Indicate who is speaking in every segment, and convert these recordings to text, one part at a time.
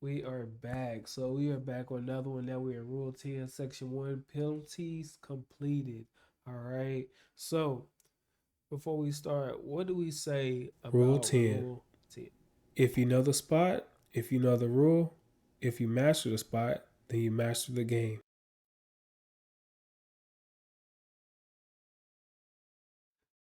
Speaker 1: We are back. So we are back on another one. Now we're in Rule 10, Section 1, penalties completed. All right. So before we start, what do we say
Speaker 2: Rule
Speaker 1: about
Speaker 2: 10.
Speaker 1: Rule 10?
Speaker 2: If you know the spot, if you know the rule, if you master the spot, then you master the game.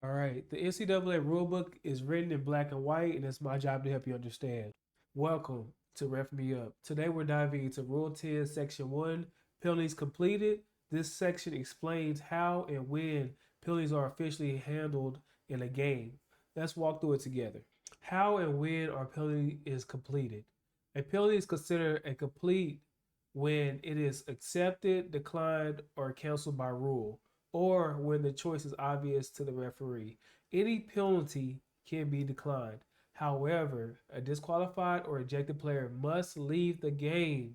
Speaker 1: All right. The NCAA Rulebook is written in black and white, and it's my job to help you understand. Welcome to Ref Me Up. Today we're diving into Rule 10, Section 1, penalties completed. This section explains how and when penalties are officially handled in a game. Let's walk through it together. How and when our penalty is completed. A penalty is considered a complete when it is accepted, declined, or canceled by rule, or when the choice is obvious to the referee. Any penalty can be declined. However, a disqualified or ejected player must leave the game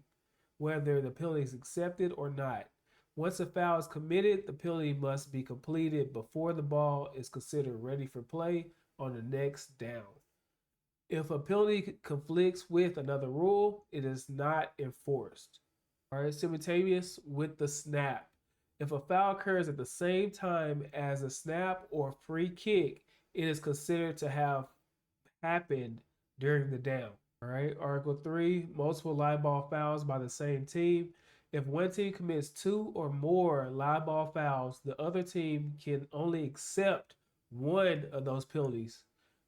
Speaker 1: whether the penalty is accepted or not. Once a foul is committed, the penalty must be completed before the ball is considered ready for play on the next down. If a penalty conflicts with another rule, it is not enforced. All right, simultaneous with the snap. If a foul occurs at the same time as a snap or free kick, it is considered to have happened during the down. All right, Article 3, multiple live ball fouls by the same team. If one team commits two or more live ball fouls, the other team can only accept one of those penalties.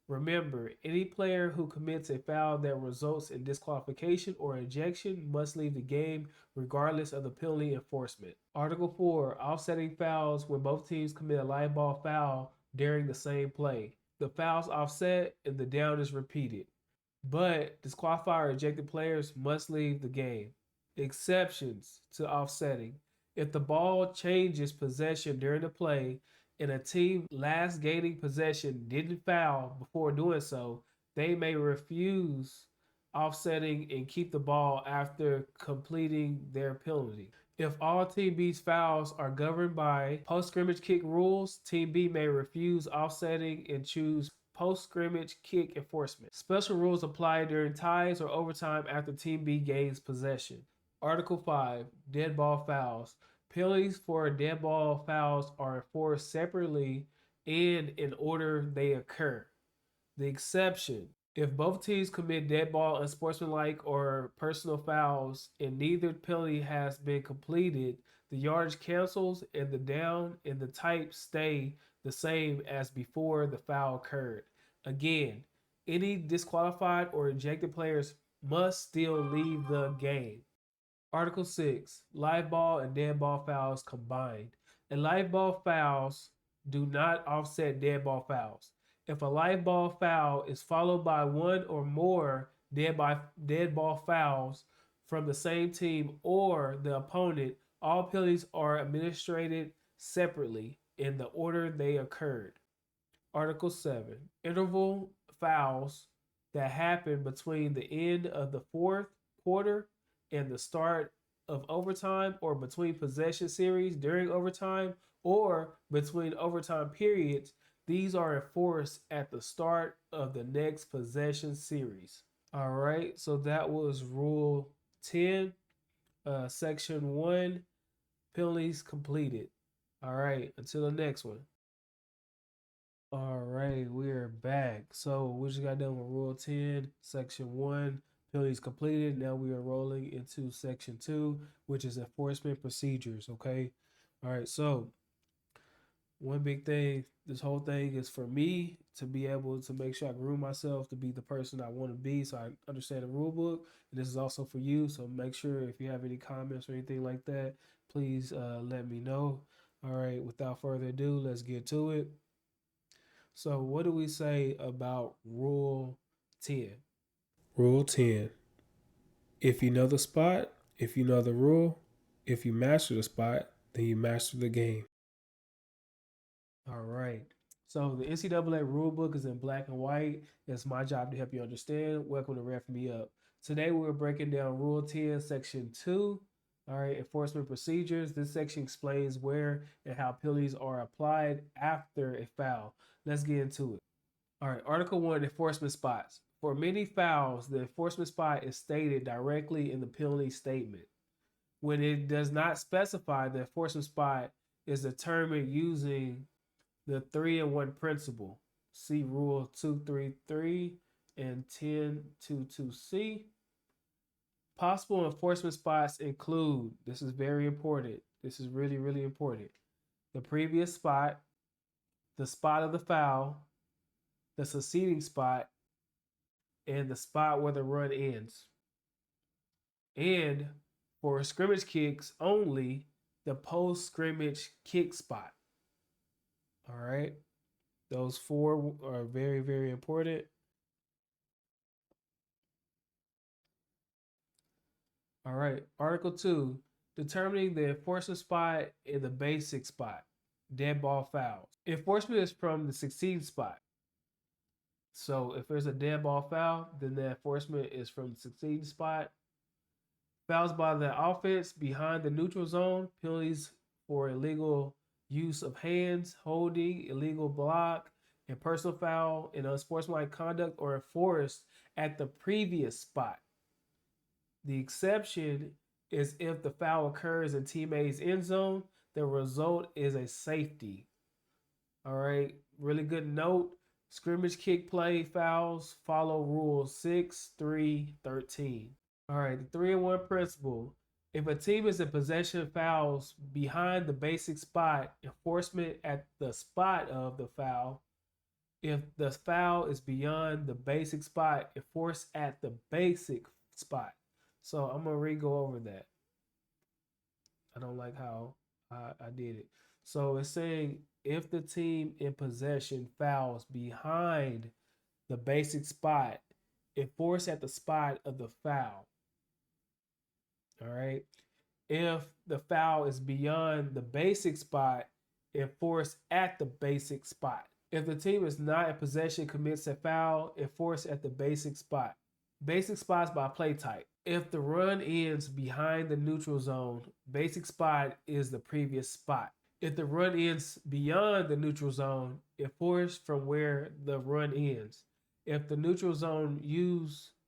Speaker 1: Remember, any player who commits a foul that results in disqualification or ejection must leave the game regardless of the penalty enforcement. Article 4, offsetting fouls when both teams commit a live ball foul during the same play. The fouls offset and the down is repeated. But disqualified or ejected players must leave the game. Exceptions to offsetting. If the ball changes possession during the play and a team last gaining possession didn't foul before doing so, they may refuse offsetting and keep the ball after completing their penalty. If all Team B's fouls are governed by post-scrimmage kick rules, Team B may refuse offsetting and choose post-scrimmage kick enforcement. Special rules apply during ties or overtime after Team B gains possession. Article 5, dead ball fouls. Penalties for dead ball fouls are enforced separately and in order they occur. The exception: if both teams commit dead ball, unsportsmanlike, or personal fouls and neither penalty has been completed, the yardage cancels and the down and the type stay the same as before the foul occurred. Again, any disqualified or ejected players must still leave the game. Article 6, live ball and dead ball fouls combined. And live ball fouls do not offset dead ball fouls. If a live ball foul is followed by one or more dead ball fouls from the same team or the opponent, all penalties are administered separately in the order they occurred. Article 7, interval fouls that happen between the end of the fourth quarter and the start of overtime, or between possession series during overtime, or between overtime periods. These are enforced at the start of the next possession series. All right, so that was Rule 10, Section 1, penalties completed. All right, until the next one. All right, we are back. So we just got done with Rule 10, Section 1, penalties completed. Now we are rolling into Section 2, which is enforcement procedures. Okay. All right. So one big thing, this whole thing is for me to be able to make sure I groom myself to be the person I want to be, so I understand the rule book. And this is also for you. So make sure if you have any comments or anything like that, please let me know. All right. Without further ado, let's get to it. So, what do we say about Rule 10?
Speaker 2: Rule 10. If you know the spot, if you know the rule, if you master the spot, then you master the game.
Speaker 1: All right. So, the NCAA rulebook is in black and white. It's my job to help you understand. Welcome to Ref Me Up. Today, we're breaking down Rule 10, Section 2. All right, enforcement procedures. This section explains where and how penalties are applied after a foul. Let's get into it. All right, Article 1, enforcement spots. For many fouls, the enforcement spot is stated directly in the penalty statement. When it does not specify, the enforcement spot is determined using the 3-and-1 principle. See Rule 233 and 1022C. Possible enforcement spots include, this is very important, this is really, really important, the previous spot, the spot of the foul, the succeeding spot, and the spot where the run ends. And for scrimmage kicks only, the post-scrimmage kick spot. All right. Those four are very, very important. All right. Article 2, determining the enforcement spot and the basic spot. Dead ball fouls. Enforcement is from the succeeding spot. So if there's a dead ball foul, then the enforcement is from the succeeding spot. Fouls by the offense behind the neutral zone, penalties for illegal use of hands, holding, illegal block, and personal foul and unsportsmanlike conduct are enforced at the previous spot. The exception is if the foul occurs in teammate's end zone, the result is a safety. All right, really good note. Scrimmage kick play fouls follow Rule 6-3-13. All right, the 3-and-1 principle. If a team is in possession of fouls behind the basic spot, enforcement at the spot of the foul. If the foul is beyond the basic spot, enforce at the basic spot. So I'm going to re-go over that. I don't like how I did it. So it's saying if the team in possession fouls behind the basic spot, enforce at the spot of the foul. All right. If the foul is beyond the basic spot, enforce at the basic spot. If the team is not in possession, commits a foul, enforce at the basic spot. Basic spots by play type. If the run ends behind the neutral zone, basic spot is the previous spot. If the run ends beyond the neutral zone, enforce from where the run ends. If the neutral zone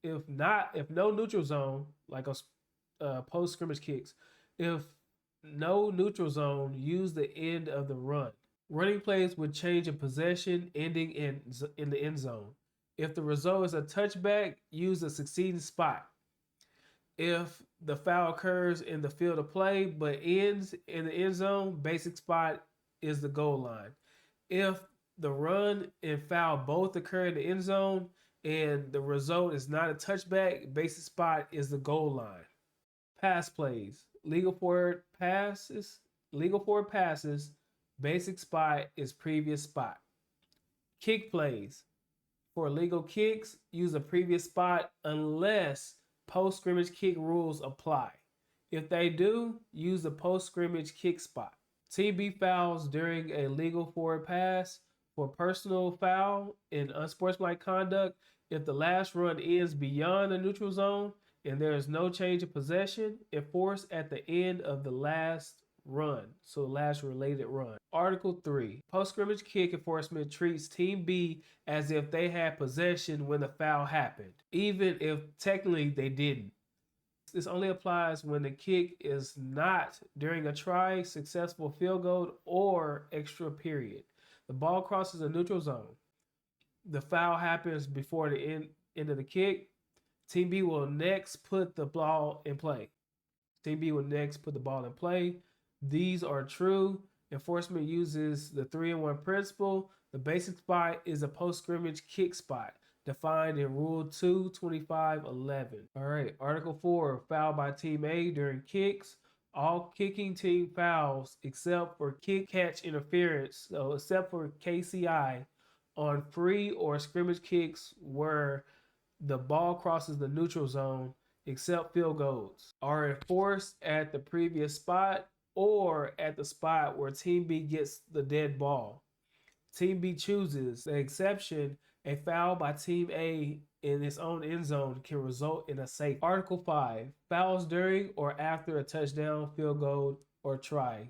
Speaker 1: if no neutral zone, like a post scrimmage kicks, if no neutral zone, use the end of the run. Running plays would change in possession, ending in the end zone. If the result is a touchback, use the succeeding spot. If the foul occurs in the field of play but ends in the end zone, basic spot is the goal line. If the run and foul both occur in the end zone and the result is not a touchback, basic spot is the goal line. Pass plays. Legal forward passes, basic spot is previous spot. Kick plays. For legal kicks, use a previous spot unless post-scrimmage kick rules apply. If they do, use the post-scrimmage kick spot. TB fouls during a legal forward pass for personal foul and unsportsmanlike conduct. If the last run ends beyond the neutral zone and there is no change of possession, enforce at the end of the last run, so last related run. Article 3, post-scrimmage kick enforcement treats Team B as if they had possession when the foul happened, even if technically they didn't. This only applies when the kick is not during a try, successful field goal, or extra period. The ball crosses the neutral zone. The foul happens before the end of the kick. Team B will next put the ball in play. These are true. Enforcement uses the 3-and-1 principle. The basic spot is a post-scrimmage kick spot, defined in Rule 225.11. All right, Article 4, foul by Team A during kicks. All kicking team fouls except for kick catch interference, so except for KCI, on free or scrimmage kicks where the ball crosses the neutral zone, except field goals, are enforced at the previous spot or at the spot where Team B gets the dead ball. Team B chooses the exception. A foul by Team A in its own end zone can result in a safety. Article 5, fouls during or after a touchdown, field goal, or try.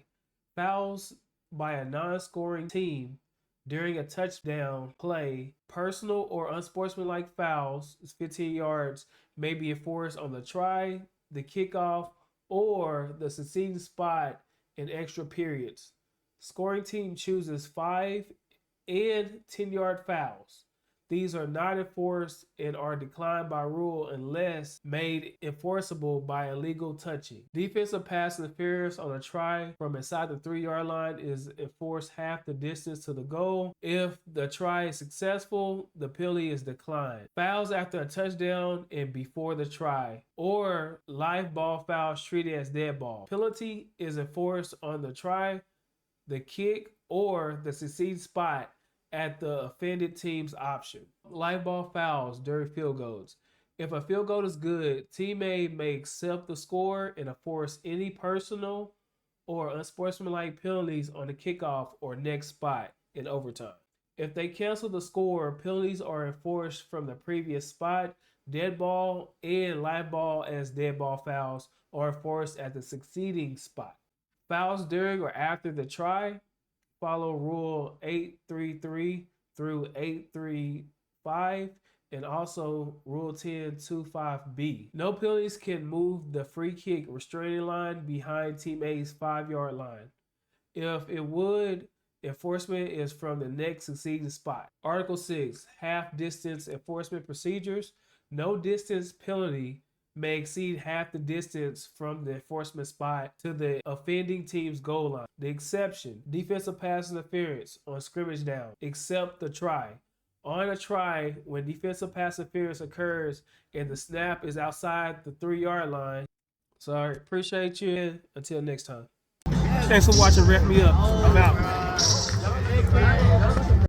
Speaker 1: Fouls by a non-scoring team During a touchdown play, personal or unsportsmanlike fouls, 15 yards, may be enforced on the try, the kickoff, or the succeeding spot in extra periods. Scoring team chooses 5 and 10-yard fouls. These are not enforced and are declined by rule unless made enforceable by illegal touching. Defensive pass interference on a try from inside the 3-yard line is enforced half the distance to the goal. If the try is successful, the penalty is declined. Fouls after a touchdown and before the try, or live ball fouls treated as dead ball. Penalty is enforced on the try, the kick, or the succeeding spot at the offended team's option. Live ball fouls during field goals. If a field goal is good, teammate may accept the score and enforce any personal or unsportsmanlike penalties on the kickoff or next spot in overtime. If they cancel the score, penalties are enforced from the previous spot. Dead ball and live ball as dead ball fouls are enforced at the succeeding spot. Fouls during or after the try follow Rule 833 through 835 and also Rule 1025B. No penalties can move the free kick restraining line behind teammate's 5-yard line. If it would, enforcement is from the next succeeding spot. Article 6, half distance enforcement procedures. No distance penalty may exceed half the distance from the enforcement spot to the offending team's goal line. The exception, defensive pass interference on scrimmage down, except the try. On a try, when defensive pass interference occurs and the snap is outside the 3-yard line. Sorry, appreciate you. Until next time. Thanks for watching Ref Me Up. I'm out.